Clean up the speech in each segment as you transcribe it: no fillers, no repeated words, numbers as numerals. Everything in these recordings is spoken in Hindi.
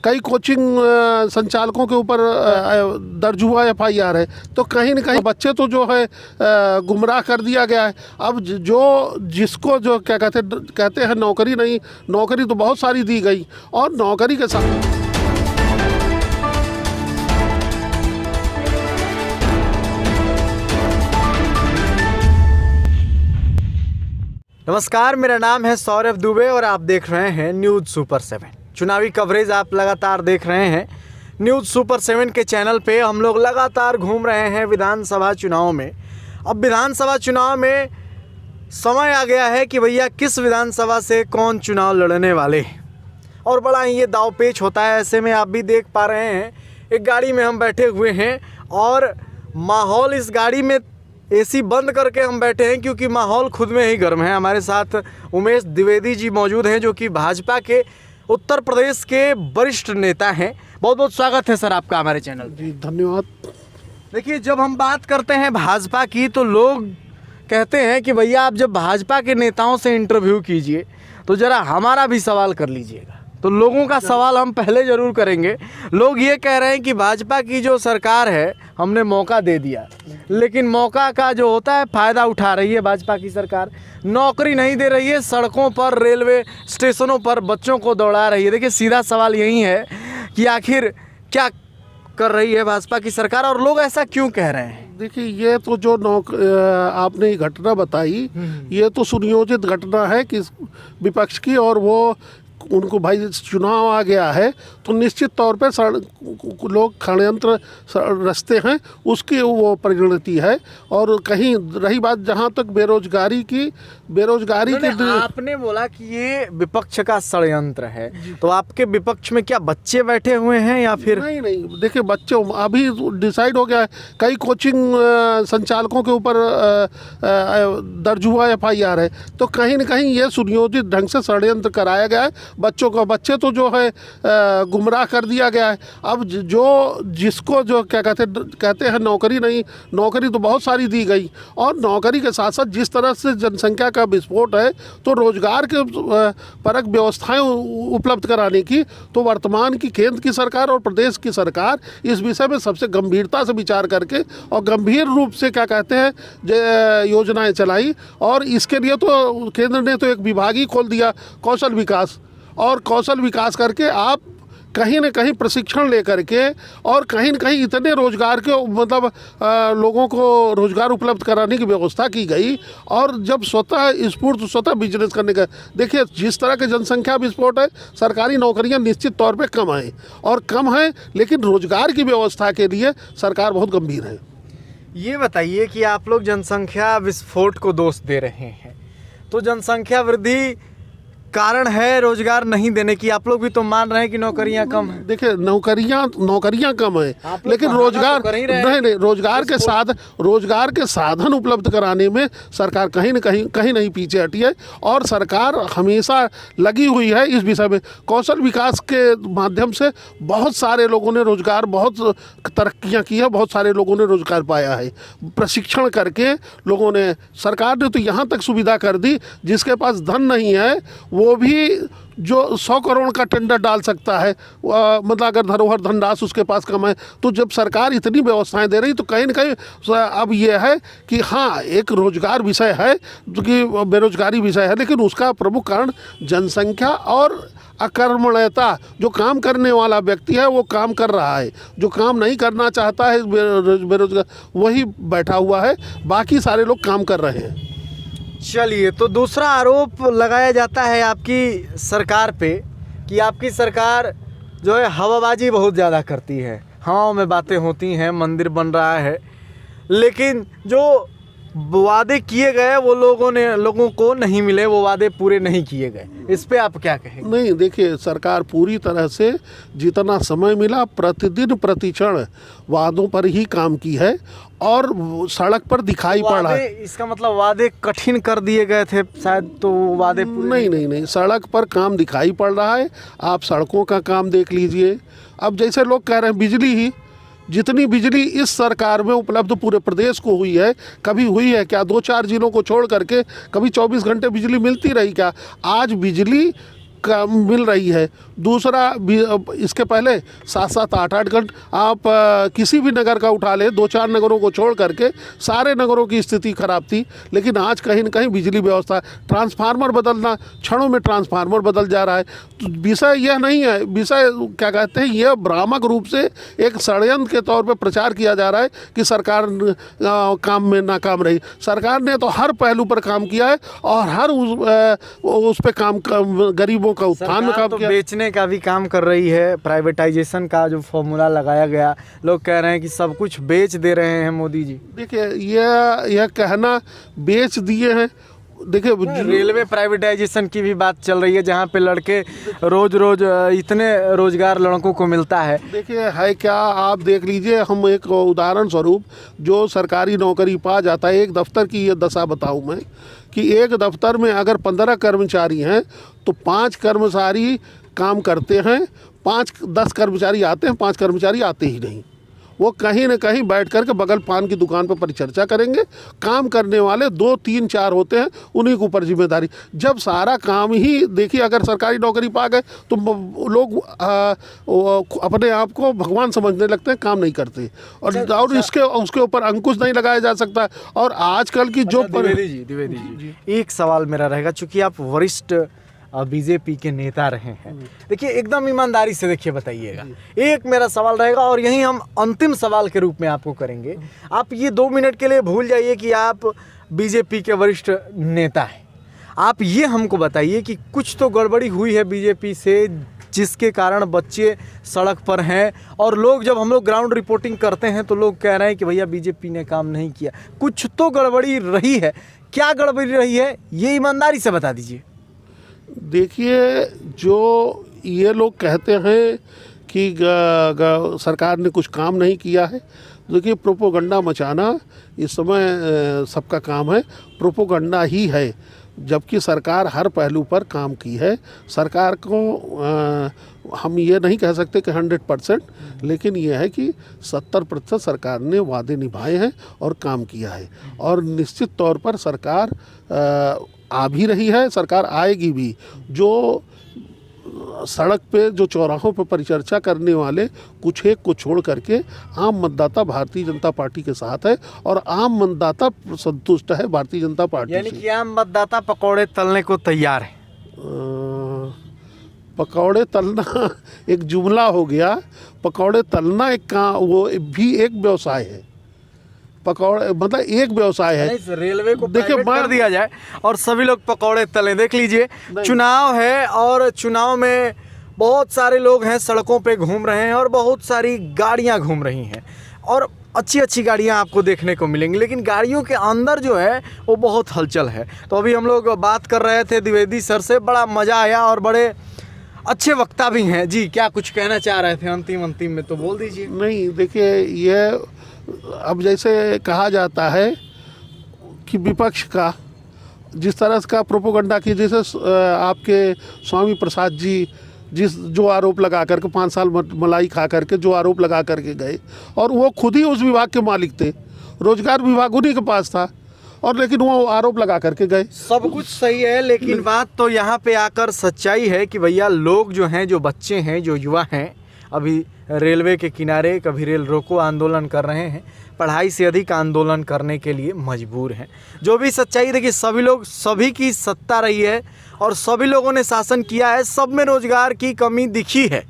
कई कोचिंग संचालकों के ऊपर दर्ज हुआ FIR है। तो कहीं न कहीं बच्चे तो जो है गुमराह कर दिया गया है। अब जो जिसको जो क्या कहते हैं नौकरी नहीं, नौकरी तो बहुत सारी दी गई और नौकरी के साथ नमस्कार, मेरा नाम है सौरभ दुबे और आप देख रहे हैं न्यूज़ सुपर 7। चुनावी कवरेज आप लगातार देख रहे हैं न्यूज़ सुपर 7 के चैनल पे। हम लोग लगातार घूम रहे हैं विधानसभा चुनाव में। अब विधानसभा चुनाव में समय आ गया है कि भैया किस विधानसभा से कौन चुनाव लड़ने वाले हैं और बड़ा ही ये दाव पेच होता है। ऐसे में आप भी देख पा रहे हैं एक गाड़ी में हम बैठे हुए हैं और माहौल, इस गाड़ी में AC बंद करके हम बैठे हैं क्योंकि माहौल खुद में ही गर्म है। हमारे साथ उमेश द्विवेदी जी मौजूद हैं जो कि भाजपा के उत्तर प्रदेश के वरिष्ठ नेता हैं। बहुत बहुत स्वागत है सर आपका हमारे चैनल। जी धन्यवाद। देखिए, जब हम बात करते हैं भाजपा की तो लोग कहते हैं कि भैया आप जब भाजपा के नेताओं से इंटरव्यू कीजिए तो ज़रा हमारा भी सवाल कर लीजिएगा। तो लोगों का सवाल हम पहले ज़रूर करेंगे। लोग ये कह रहे हैं कि भाजपा की जो सरकार है हमने मौका दे दिया, लेकिन मौका का जो होता है फ़ायदा उठा रही है भाजपा की सरकार। नौकरी नहीं दे रही है, सड़कों पर, रेलवे स्टेशनों पर बच्चों को दौड़ा रही है। देखिए, सीधा सवाल यही है कि आखिर क्या कर रही है भाजपा की सरकार और लोग ऐसा क्यों कह रहे हैं? देखिए, ये तो जो आपने ये घटना बताई, ये तो सुनियोजित घटना है कि विपक्ष की, और वो उनको भाई चुनाव आ गया है तो निश्चित तौर पे लोग षड्यंत्र रचते हैं, उसकी वो परिणति है। और कहीं रही बात जहाँ तक बेरोजगारी की आपने बोला कि ये विपक्ष का षड्यंत्र है, तो आपके विपक्ष में क्या बच्चे बैठे हुए हैं या फिर? नहीं, देखिए बच्चे अभी डिसाइड हो गया है। कई कोचिंग संचालकों के ऊपर दर्ज हुआ FIR है। तो कहीं न कहीं ये सुनियोजित ढंग से षड्यंत्र कराया गया है। बच्चे तो जो है गुमराह कर दिया गया है। अब जो जिसको जो क्या कहते हैं नौकरी नहीं, नौकरी तो बहुत सारी दी गई और नौकरी के साथ साथ जिस तरह से जनसंख्या का विस्फोट है तो रोजगार के परक व्यवस्थाएं उपलब्ध कराने की तो वर्तमान की केंद्र की सरकार और प्रदेश की सरकार इस विषय में सबसे गंभीरता से विचार करके और गंभीर रूप से क्या कहते हैं योजनाएं चलाई। और इसके लिए तो केंद्र ने तो एक विभाग ही खोल दिया, कौशल विकास। और कौशल विकास करके आप कहीं न कहीं प्रशिक्षण लेकर के और कहीं न कहीं इतने रोजगार के मतलब लोगों को रोजगार उपलब्ध कराने की व्यवस्था की गई। और जब स्वतः बिजनेस करने का, देखिए जिस तरह के जनसंख्या विस्फोट है, सरकारी नौकरियां निश्चित तौर पे कम हैं, लेकिन रोजगार की व्यवस्था के लिए सरकार बहुत गंभीर है। ये बताइए कि आप लोग जनसंख्या विस्फोट को दोष दे रहे हैं, तो जनसंख्या वृद्धि कारण है रोजगार नहीं देने की। आप लोग भी तो मान रहे हैं कि नौकरियां कम है। देखिए, नौकरियां कम है, लेकिन रोजगार तो नहीं, रोजगार के साधन उपलब्ध कराने में सरकार कहीं नहीं पीछे हटी है। और सरकार हमेशा लगी हुई है इस विषय में। कौशल विकास के माध्यम से बहुत सारे लोगों ने रोजगार, बहुत तरक्कियां की है, बहुत सारे लोगों ने रोजगार पाया है। प्रशिक्षण करके लोगों ने, सरकार ने तो यहाँ तक सुविधा कर दी, जिसके पास धन नहीं है वो भी जो 100 करोड़ का टेंडर डाल सकता है, मतलब अगर धरोहर धनराशि उसके पास कम है। तो जब सरकार इतनी व्यवस्थाएं दे रही तो कहीं न कहीं अब ये है कि हाँ, एक रोजगार विषय है जो कि बेरोजगारी विषय है, लेकिन उसका प्रमुख कारण जनसंख्या और अकर्मण्यता। जो काम करने वाला व्यक्ति है वो काम कर रहा है, जो काम नहीं करना चाहता है बेरोजगार वही बैठा हुआ है, बाकी सारे लोग काम कर रहे हैं। चलिए, तो दूसरा आरोप लगाया जाता है आपकी सरकार पे कि आपकी सरकार जो है हवाबाजी बहुत ज़्यादा करती है। हवाओं में बातें होती हैं, मंदिर बन रहा है, लेकिन जो वादे किए गए वो लोगों को नहीं मिले, वो वादे पूरे नहीं किए गए। इस पे आप क्या कहेंगे? नहीं, देखिए सरकार पूरी तरह से जितना समय मिला प्रतिदिन प्रतिक्षण वादों पर ही काम की है और सड़क पर दिखाई पड़ा है। इसका मतलब वादे कठिन कर दिए गए थे शायद, तो वादे नहीं, सड़क पर काम दिखाई पड़ रहा है। आप सड़कों का काम देख लीजिए। अब जैसे लोग कह रहे हैं बिजली ही, जितनी बिजली इस सरकार में उपलब्ध पूरे प्रदेश को हुई है, कभी हुई है क्या? 2-4 जिलों को छोड़ करके कभी 24 घंटे बिजली मिलती रही क्या? आज बिजली मिल रही है। दूसरा भी इसके पहले 7-7 8-8 घंटे आप किसी भी नगर का उठा ले, 2-4 नगरों को छोड़ करके सारे नगरों की स्थिति खराब थी। लेकिन आज कहीं न कहीं बिजली व्यवस्था, ट्रांसफार्मर बदलना, क्षणों में ट्रांसफार्मर बदल जा रहा है। तो विषय यह नहीं है, विषय क्या कहते हैं, यह भ्रामक रूप से एक षड्यंत्र के तौर पे प्रचार किया जा रहा है कि सरकार काम में नाकाम रही। सरकार ने तो हर पहलू पर काम किया है और हर उस पे काम, गरीबों का उत्थान में काम तो किया। बेचने का भी काम कर रही है, प्राइवेटाइजेशन का जो फॉर्मूला लगाया गया, लोग कह रहे हैं कि सब कुछ बेच दे रहे हैं मोदी जी। देखिए यह कहना बेच दिए हैं, देखिए रेलवे प्राइवेटाइजेशन की भी बात चल रही है, जहाँ पे लड़के रोज रोज इतने रोजगार लड़कों को मिलता है। देखिए है क्या, आप देख लीजिए, हम एक उदाहरण स्वरूप जो सरकारी नौकरी पा जाता है, एक दफ्तर की ये दशा बताऊं मैं कि एक दफ्तर में अगर 15 कर्मचारी हैं तो 5 कर्मचारी काम करते हैं, 5-10 कर्मचारी आते हैं, 5 कर्मचारी आते ही नहीं। वो कहीं न कहीं बैठ कर के बगल पान की दुकान पर परिचर्चा करेंगे। काम करने वाले 2-3-4 होते हैं, उन्हीं के ऊपर जिम्मेदारी। जब सारा काम ही, देखिए अगर सरकारी नौकरी पा गए तो लोग अपने आप को भगवान समझने लगते हैं, काम नहीं करते और इसके उसके ऊपर अंकुश नहीं लगाया जा सकता। और आजकल की जो द्विवेदी जी, एक सवाल मेरा रहेगा, चूंकि आप वरिष्ठ बीजेपी के नेता रहे हैं, देखिए एकदम ईमानदारी से देखिए बताइएगा, एक मेरा सवाल रहेगा और यही हम अंतिम सवाल के रूप में आपको करेंगे। आप ये 2 मिनट के लिए भूल जाइए कि आप बीजेपी के वरिष्ठ नेता हैं। आप ये हमको बताइए कि कुछ तो गड़बड़ी हुई है बीजेपी से, जिसके कारण बच्चे सड़क पर हैं, और लोग, जब हम लोग ग्राउंड रिपोर्टिंग करते हैं तो लोग कह रहे हैं कि भैया बीजेपी ने काम नहीं किया। कुछ तो गड़बड़ी रही है, क्या गड़बड़ी रही है ये ईमानदारी से बता दीजिए। देखिए जो ये लोग कहते हैं कि सरकार ने कुछ काम नहीं किया है, देखिए प्रोपोगंडा मचाना इस समय सबका काम है, प्रोपोगंडा ही है। जबकि सरकार हर पहलू पर काम की है। सरकार को हम ये नहीं कह सकते कि 100%, लेकिन ये है कि 70% सरकार ने वादे निभाए हैं और काम किया है। और निश्चित तौर पर सरकार आ भी रही है, सरकार आएगी भी। जो सड़क पे, जो चौराहों पर परिचर्चा करने वाले कुछ एक को छोड़ करके आम मतदाता भारतीय जनता पार्टी के साथ है और आम मतदाता संतुष्ट है भारतीय जनता पार्टी से। यानी कि आम मतदाता पकौड़े तलने को तैयार है। पकौड़े तलना एक जुमला हो गया, पकौड़े तलना वो भी एक व्यवसाय है। पकौड़े मतलब एक व्यवसाय है। नहीं, रेलवे को देखिए कर दिया जाए और सभी लोग पकौड़े तलें। देख लीजिए, चुनाव है और चुनाव में बहुत सारे लोग हैं, सड़कों पे घूम रहे हैं और बहुत सारी गाड़ियां घूम रही हैं और अच्छी अच्छी गाड़ियां आपको देखने को मिलेंगी, लेकिन गाड़ियों के अंदर जो है वो बहुत हलचल है। तो अभी हम लोग बात कर रहे थे द्विवेदी सर से, बड़ा मज़ा आया और बड़े अच्छे वक्ता भी हैं। जी, क्या कुछ कहना चाह रहे थे अंतिम में तो बोल दीजिए। नहीं, देखिए ये अब जैसे कहा जाता है कि विपक्ष का जिस तरह का प्रोपोगंडा की, जैसे आपके स्वामी प्रसाद जी जो आरोप लगा करके 5 साल मलाई खा करके जो आरोप लगा करके गए, और वो खुद ही उस विभाग के मालिक थे, रोजगार विभाग उन्हीं के पास था, और लेकिन वो आरोप लगा करके गए। सब कुछ सही है, लेकिन बात तो यहाँ पे आकर सच्चाई है कि भैया लोग जो हैं, जो बच्चे हैं, जो युवा हैं, अभी रेलवे के किनारे कभी रेल रोको आंदोलन कर रहे हैं, पढ़ाई से अधिक आंदोलन करने के लिए मजबूर हैं। जो भी सच्चाई, देखिए सभी की सत्ता रही है और सभी लोगों ने शासन किया है, सब में रोजगार की कमी दिखी है।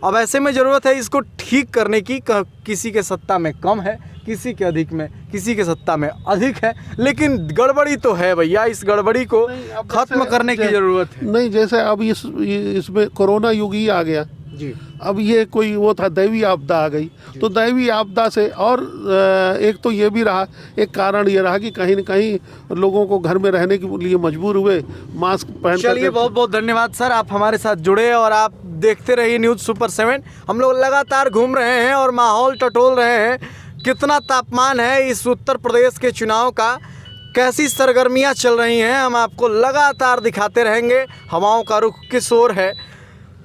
अब ऐसे में ज़रूरत है इसको ठीक करने की। किसी के सत्ता में कम है, किसी के सत्ता में अधिक है, लेकिन गड़बड़ी तो है भैया। इस गड़बड़ी को खत्म करने की ज़रूरत है। नहीं, जैसे अब इसमें कोरोना युग ही आ गया जी। अब ये कोई वो था, दैवी आपदा आ गई, तो दैवी आपदा से और एक तो ये भी रहा, एक कारण ये रहा कि कहीं न कहीं लोगों को घर में रहने के लिए मजबूर हुए, मास्क पहन। चलिए, बहुत बहुत धन्यवाद सर, आप हमारे साथ जुड़े और आप देखते रहिए न्यूज़ सुपर 7। हम लोग लगातार घूम रहे हैं और माहौल टटोल रहे हैं। कितना तापमान है इस उत्तर प्रदेश के चुनाव का, कैसी सरगर्मियाँ चल रही हैं, हम आपको लगातार दिखाते रहेंगे। हवाओं का रुख किस ओर है,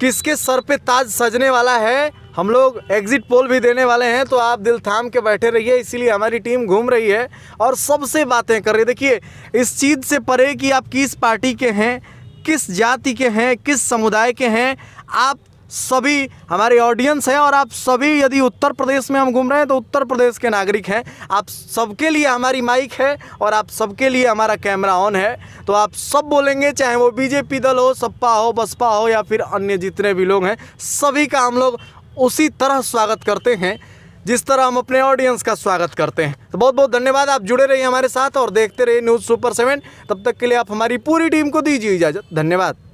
किसके सर पे ताज सजने वाला है, हम लोग एग्जिट पोल भी देने वाले हैं, तो आप दिल थाम के बैठे रहिए। इसीलिए हमारी टीम घूम रही है और सबसे बातें कर रही है। देखिए, इस चीज़ से परे कि आप किस पार्टी के हैं, किस जाति के हैं, किस समुदाय के हैं, आप सभी हमारे ऑडियंस हैं और आप सभी यदि उत्तर प्रदेश में हम घूम रहे हैं तो उत्तर प्रदेश के नागरिक हैं। आप सबके लिए हमारी माइक है और आप सबके लिए हमारा कैमरा ऑन है। तो आप सब बोलेंगे, चाहे वो बीजेपी दल हो, सपा हो, बसपा हो या फिर अन्य जितने भी लोग हैं, सभी का हम लोग उसी तरह स्वागत करते हैं जिस तरह हम अपने ऑडियंस का स्वागत करते हैं। तो बहुत बहुत धन्यवाद, आप जुड़े रहिए हमारे साथ और देखते रहिए न्यूज़ सुपर 7। तब तक के लिए आप हमारी पूरी टीम को दीजिए इजाज़त। धन्यवाद।